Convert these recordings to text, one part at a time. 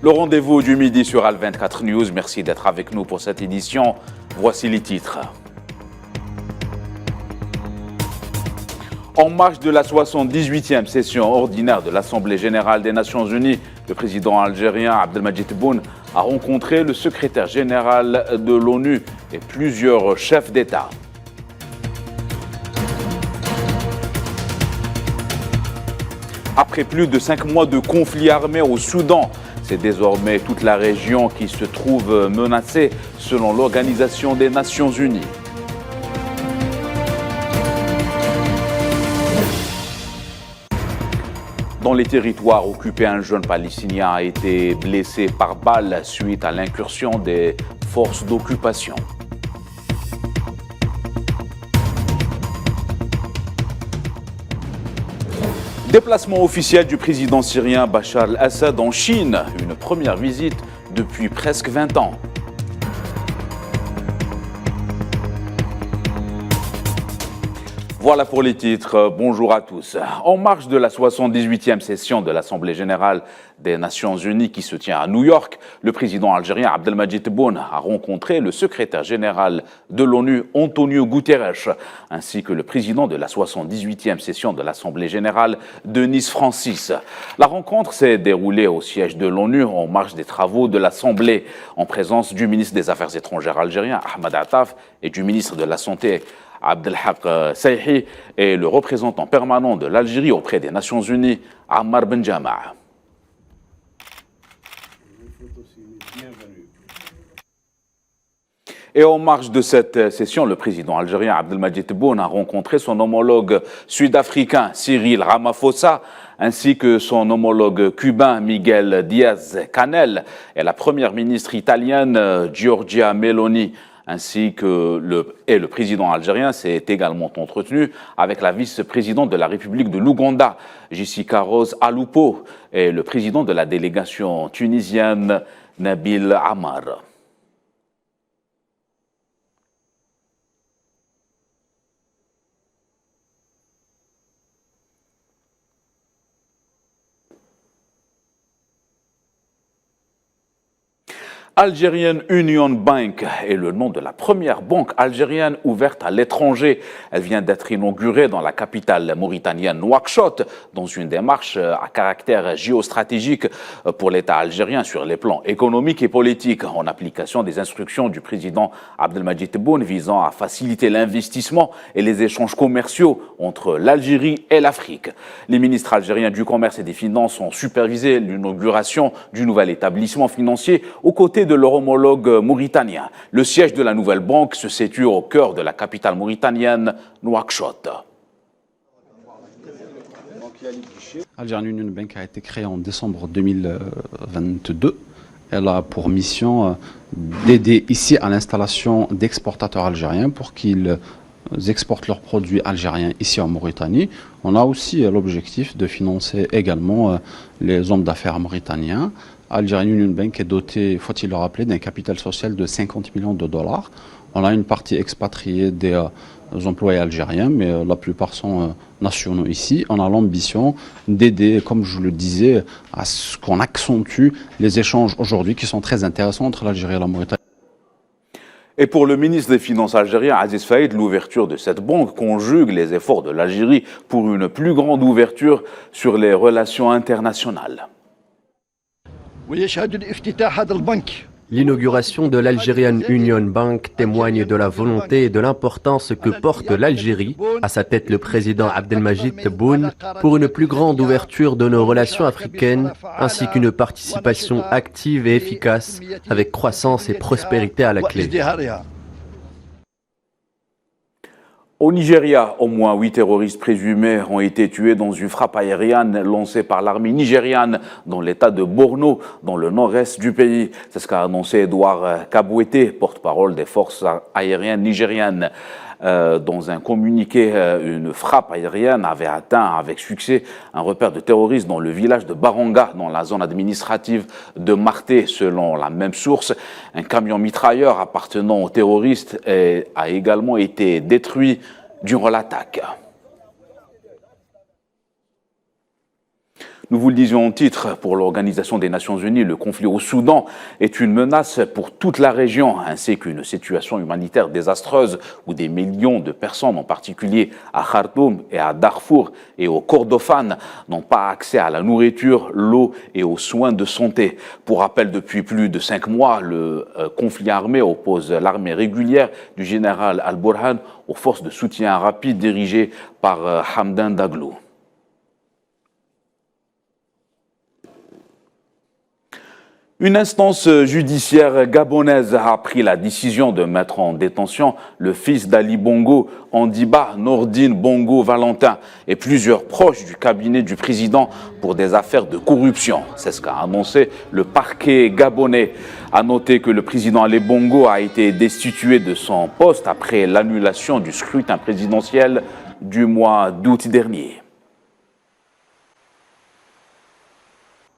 Le rendez-vous du midi sur Al24 News. Merci d'être avec nous pour cette édition. Voici les titres. En marge de la 78e session ordinaire de l'Assemblée générale des Nations unies, le président algérien Abdelmadjid Tebboune a rencontré le secrétaire général de l'ONU et plusieurs chefs d'État. Après plus de 5 mois de conflit armé au Soudan, c'est désormais toute la région qui se trouve menacée selon l'Organisation des Nations unies. Dans les territoires occupés, un jeune Palestinien a été blessé par balle suite à l'incursion des forces d'occupation. Déplacement officiel du président syrien Bachar al-Assad en Chine, une première visite depuis presque 20 ans. Voilà pour les titres. Bonjour à tous. En marge de la 78e session de l'Assemblée générale des Nations unies qui se tient à New York, le président algérien Abdelmadjid Tebboune a rencontré le secrétaire général de l'ONU, Antonio Guterres, ainsi que le président de la 78e session de l'Assemblée générale, Denis Francis. La rencontre s'est déroulée au siège de l'ONU en marge des travaux de l'Assemblée, en présence du ministre des Affaires étrangères algérien, Ahmed Attaf, et du ministre de la Santé, Abdelhak Sayhi, et le représentant permanent de l'Algérie auprès des Nations unies, Ammar Benjama. Et en marge de cette session, le président algérien Abdelmadjid Tebboune a rencontré son homologue sud-africain Cyril Ramaphosa, ainsi que son homologue cubain Miguel Diaz-Canel et la première ministre italienne Giorgia Meloni, ainsi que le président algérien s'est également entretenu avec la vice-présidente de la République de l'Ouganda, Jessica Rose Alupo, et le président de la délégation tunisienne, Nabil Amar. Algerian Union Bank est le nom de la première banque algérienne ouverte à l'étranger. Elle vient d'être inaugurée dans la capitale mauritanienne Nouakchott, dans une démarche à caractère géostratégique pour l'État algérien sur les plans économiques et politiques, en application des instructions du président Abdelmadjid Tebboune visant à faciliter l'investissement et les échanges commerciaux entre l'Algérie et l'Afrique. Les ministres algériens du Commerce et des Finances ont supervisé l'inauguration du nouvel établissement financier aux côtés de leur homologue mauritanien. Le siège de la nouvelle banque se situe au cœur de la capitale mauritanienne, Nouakchott. Algerian Union Bank a été créée en décembre 2022. Elle a pour mission d'aider ici à l'installation d'exportateurs algériens pour qu'ils exportent leurs produits algériens ici en Mauritanie. On a aussi l'objectif de financer également les hommes d'affaires mauritaniens. Algerian Union Bank est doté, faut-il le rappeler, d'un capital social de 50 millions de dollars. On a une partie expatriée des employés algériens, mais la plupart sont nationaux ici. On a l'ambition d'aider, comme je le disais, à ce qu'on accentue les échanges aujourd'hui qui sont très intéressants entre l'Algérie et la Mauritanie. Et pour le ministre des Finances algérien, Aziz Faïd, l'ouverture de cette banque conjugue les efforts de l'Algérie pour une plus grande ouverture sur les relations internationales. L'inauguration de l'Algerian Union Bank témoigne de la volonté et de l'importance que porte l'Algérie, à sa tête le président Abdelmadjid Tebboune, pour une plus grande ouverture de nos relations africaines, ainsi qu'une participation active et efficace, avec croissance et prospérité à la clé. Au Nigeria, au moins 8 terroristes présumés ont été tués dans une frappe aérienne lancée par l'armée nigériane dans l'état de Borno, dans le nord-est du pays. C'est ce qu'a annoncé Edouard Kabouete, porte-parole des forces aériennes nigérianes. Dans un communiqué, une frappe aérienne avait atteint avec succès un repère de terroristes dans le village de Baranga, dans la zone administrative de Marté. Selon la même source, un camion mitrailleur appartenant aux terroristes a également été détruit durant l'attaque. Nous vous le disions en titre, pour l'Organisation des Nations Unies, le conflit au Soudan est une menace pour toute la région, ainsi qu'une situation humanitaire désastreuse où des millions de personnes, en particulier à Khartoum et à Darfour et au Kordofan, n'ont pas accès à la nourriture, l'eau et aux soins de santé. Pour rappel, depuis plus de 5 mois, le conflit armé oppose l'armée régulière du général Al-Burhan aux forces de soutien rapide dirigées par Hamdan Daglo. Une instance judiciaire gabonaise a pris la décision de mettre en détention le fils d'Ali Bongo, Andiba Nordine Bongo Valentin, et plusieurs proches du cabinet du président pour des affaires de corruption. C'est ce qu'a annoncé le parquet gabonais. A noter que le président Ali Bongo a été destitué de son poste après l'annulation du scrutin présidentiel du mois d'août dernier.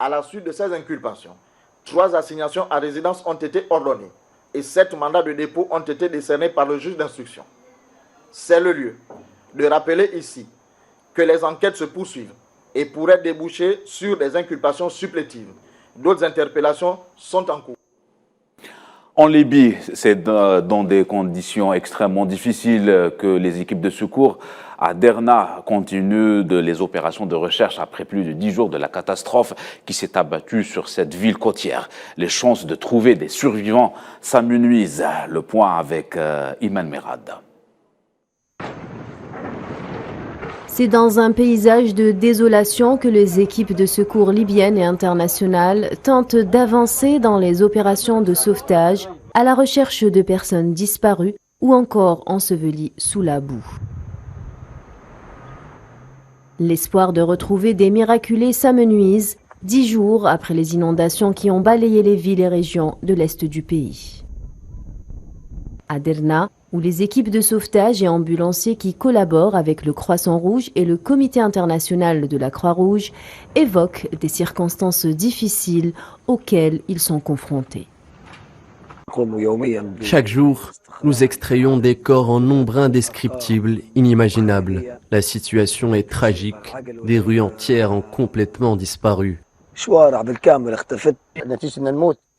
À la suite de ces inculpations, 3 assignations à résidence ont été ordonnées et 7 mandats de dépôt ont été décernés par le juge d'instruction. C'est le lieu de rappeler ici que les enquêtes se poursuivent et pourraient déboucher sur des inculpations supplétives. D'autres interpellations sont en cours. En Libye, c'est dans des conditions extrêmement difficiles que les équipes de secours à Derna continuent les opérations de recherche après plus de 10 jours de la catastrophe qui s'est abattue sur cette ville côtière. Les chances de trouver des survivants s'amenuisent. Le point avec Iman Merad. C'est dans un paysage de désolation que les équipes de secours libyennes et internationales tentent d'avancer dans les opérations de sauvetage à la recherche de personnes disparues ou encore ensevelies sous la boue. L'espoir de retrouver des miraculés s'amenuise 10 jours après les inondations qui ont balayé les villes et régions de l'est du pays. À Derna, où les équipes de sauvetage et ambulanciers qui collaborent avec le Croissant Rouge et le Comité international de la Croix-Rouge évoquent des circonstances difficiles auxquelles ils sont confrontés. Chaque jour, nous extrayons des corps en nombre indescriptible, inimaginable. La situation est tragique, des rues entières ont complètement disparu.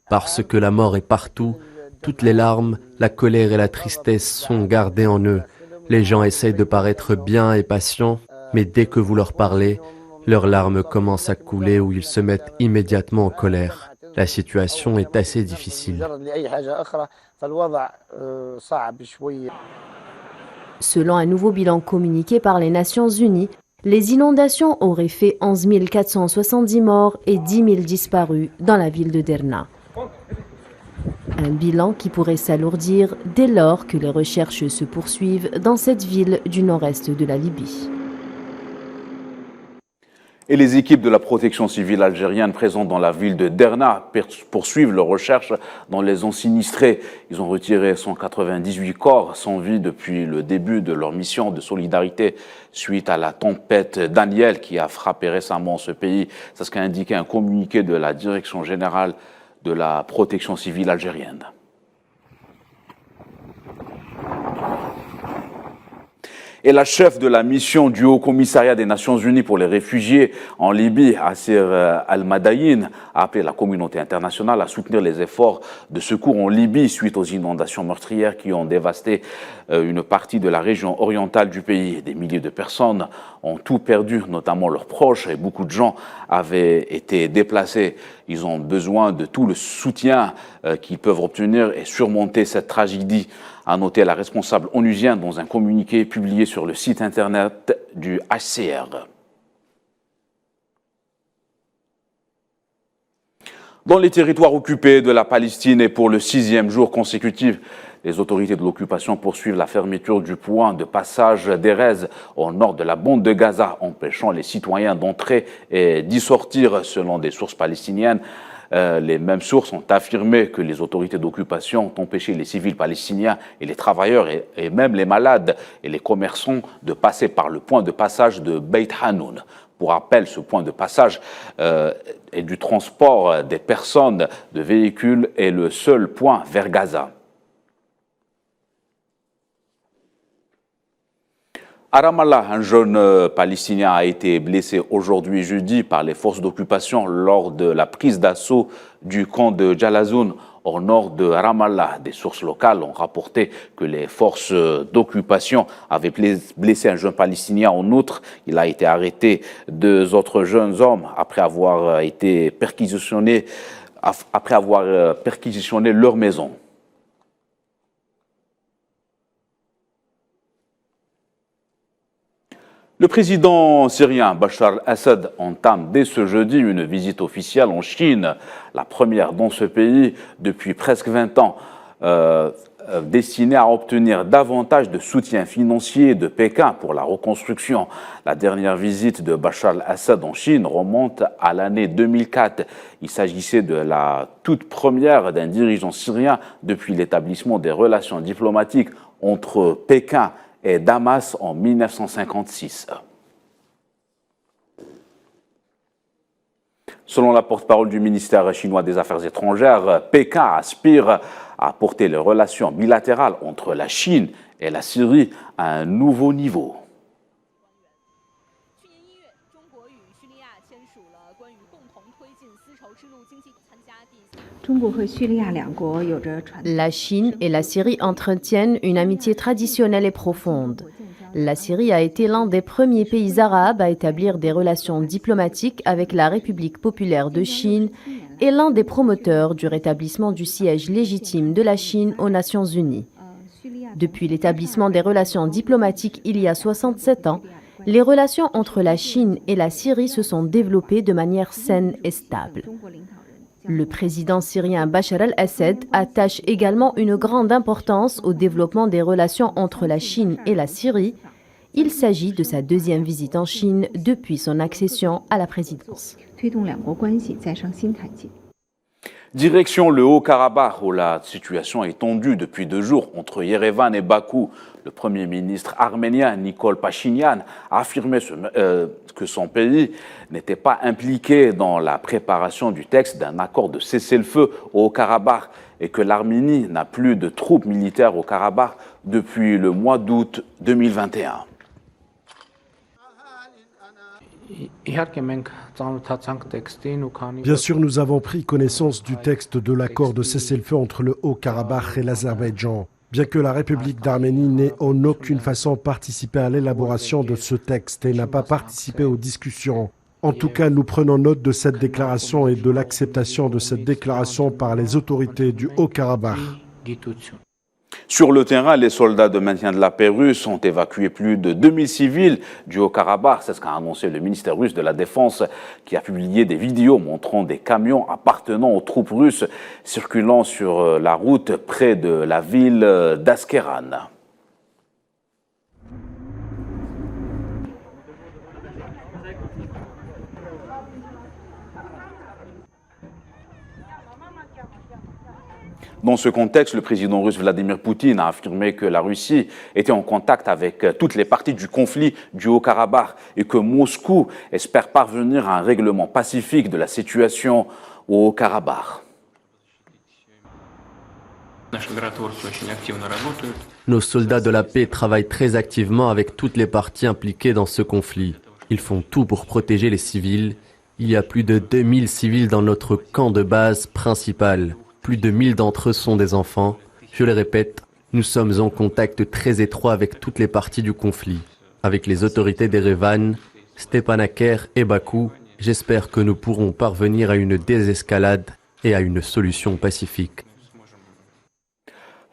Parce que la mort est partout, toutes les larmes, la colère et la tristesse sont gardées en eux. Les gens essayent de paraître bien et patients, mais dès que vous leur parlez, leurs larmes commencent à couler ou ils se mettent immédiatement en colère. La situation est assez difficile. Selon un nouveau bilan communiqué par les Nations Unies, les inondations auraient fait 11 470 morts et 10 000 disparus dans la ville de Derna. Un bilan qui pourrait s'alourdir dès lors que les recherches se poursuivent dans cette ville du nord-est de la Libye. Et les équipes de la protection civile algérienne présentes dans la ville de Derna poursuivent leurs recherches dans les zones sinistrées. Ils ont retiré 198 corps sans vie depuis le début de leur mission de solidarité suite à la tempête Daniel qui a frappé récemment ce pays. C'est ce qu'a indiqué un communiqué de la Direction générale de la protection civile algérienne. Et la chef de la mission du Haut-Commissariat des Nations Unies pour les réfugiés en Libye, Assir Al-Madayin, a appelé la communauté internationale à soutenir les efforts de secours en Libye suite aux inondations meurtrières qui ont dévasté une partie de la région orientale du pays. Des milliers de personnes ont tout perdu, notamment leurs proches, et beaucoup de gens avaient été déplacés. Ils ont besoin de tout le soutien qu'ils peuvent obtenir et surmonter cette tragédie, a noté la responsable onusienne dans un communiqué publié sur le site internet du HCR. Dans les territoires occupés de la Palestine et pour le 6e jour consécutif, les autorités de l'occupation poursuivent la fermeture du point de passage d'Erez au nord de la bande de Gaza, empêchant les citoyens d'entrer et d'y sortir, selon des sources palestiniennes. Les mêmes sources ont affirmé que les autorités d'occupation ont empêché les civils palestiniens et les travailleurs et même les malades et les commerçants de passer par le point de passage de Beit Hanoun. Pour rappel, ce point de passage et du transport des personnes, de véhicules est le seul point vers Gaza. À Ramallah, un jeune Palestinien a été blessé aujourd'hui jeudi par les forces d'occupation lors de la prise d'assaut du camp de Jalazoun au nord de Ramallah. Des sources locales ont rapporté que les forces d'occupation avaient blessé un jeune Palestinien. En outre, il a été arrêté 2 autres jeunes hommes après avoir perquisitionné leur maison. Le président syrien Bachar al-Assad entame dès ce jeudi une visite officielle en Chine, la première dans ce pays depuis presque 20 ans, destinée à obtenir davantage de soutien financier de Pékin pour la reconstruction. La dernière visite de Bachar al-Assad en Chine remonte à l'année 2004. Il s'agissait de la toute première d'un dirigeant syrien depuis l'établissement des relations diplomatiques entre Pékin et Damas en 1956. Selon la porte-parole du ministère chinois des Affaires étrangères, Pékin aspire à porter les relations bilatérales entre la Chine et la Syrie à un nouveau niveau. La Chine et la Syrie entretiennent une amitié traditionnelle et profonde. La Syrie a été l'un des premiers pays arabes à établir des relations diplomatiques avec la République populaire de Chine et l'un des promoteurs du rétablissement du siège légitime de la Chine aux Nations Unies. Depuis l'établissement des relations diplomatiques il y a 67 ans, les relations entre la Chine et la Syrie se sont développées de manière saine et stable. Le président syrien Bachar al-Assad attache également une grande importance au développement des relations entre la Chine et la Syrie. Il s'agit de sa 2e visite en Chine depuis son accession à la présidence. Direction le Haut-Karabakh, où la situation est tendue depuis 2 jours entre Yerevan et Bakou. Le Premier ministre arménien Nikol Pachinian a affirmé que son pays n'était pas impliqué dans la préparation du texte d'un accord de cessez-le-feu au Haut-Karabakh et que l'Arménie n'a plus de troupes militaires au Karabakh depuis le mois d'août 2021. Bien sûr, nous avons pris connaissance du texte de l'accord de cessez-le-feu entre le Haut-Karabakh et l'Azerbaïdjan. Bien que la République d'Arménie n'ait en aucune façon participé à l'élaboration de ce texte et n'a pas participé aux discussions, en tout cas, nous prenons note de cette déclaration et de l'acceptation de cette déclaration par les autorités du Haut-Karabakh. Sur le terrain, les soldats de maintien de la paix russes ont évacué plus de 2000 civils du Haut-Karabakh. C'est ce qu'a annoncé le ministère russe de la Défense, qui a publié des vidéos montrant des camions appartenant aux troupes russes circulant sur la route près de la ville d'Askeran. Dans ce contexte, le président russe Vladimir Poutine a affirmé que la Russie était en contact avec toutes les parties du conflit du Haut-Karabakh et que Moscou espère parvenir à un règlement pacifique de la situation au Haut-Karabakh. Nos soldats de la paix travaillent très activement avec toutes les parties impliquées dans ce conflit. Ils font tout pour protéger les civils. Il y a plus de 2000 civils dans notre camp de base principal. Plus de 1000 d'entre eux sont des enfants. Je le répète, nous sommes en contact très étroit avec toutes les parties du conflit. Avec les autorités d'Erevan, Stepanakert et Bakou, j'espère que nous pourrons parvenir à une désescalade et à une solution pacifique.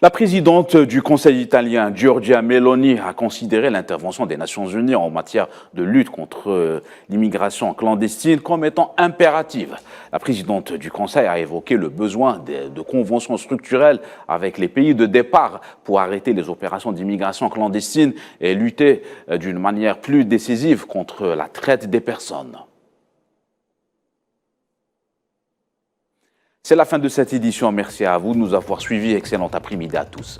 La présidente du Conseil italien, Giorgia Meloni, a considéré l'intervention des Nations Unies en matière de lutte contre l'immigration clandestine comme étant impérative. La présidente du Conseil a évoqué le besoin de conventions structurelles avec les pays de départ pour arrêter les opérations d'immigration clandestine et lutter d'une manière plus décisive contre la traite des personnes. C'est la fin de cette édition. Merci à vous de nous avoir suivis. Excellent après-midi à tous.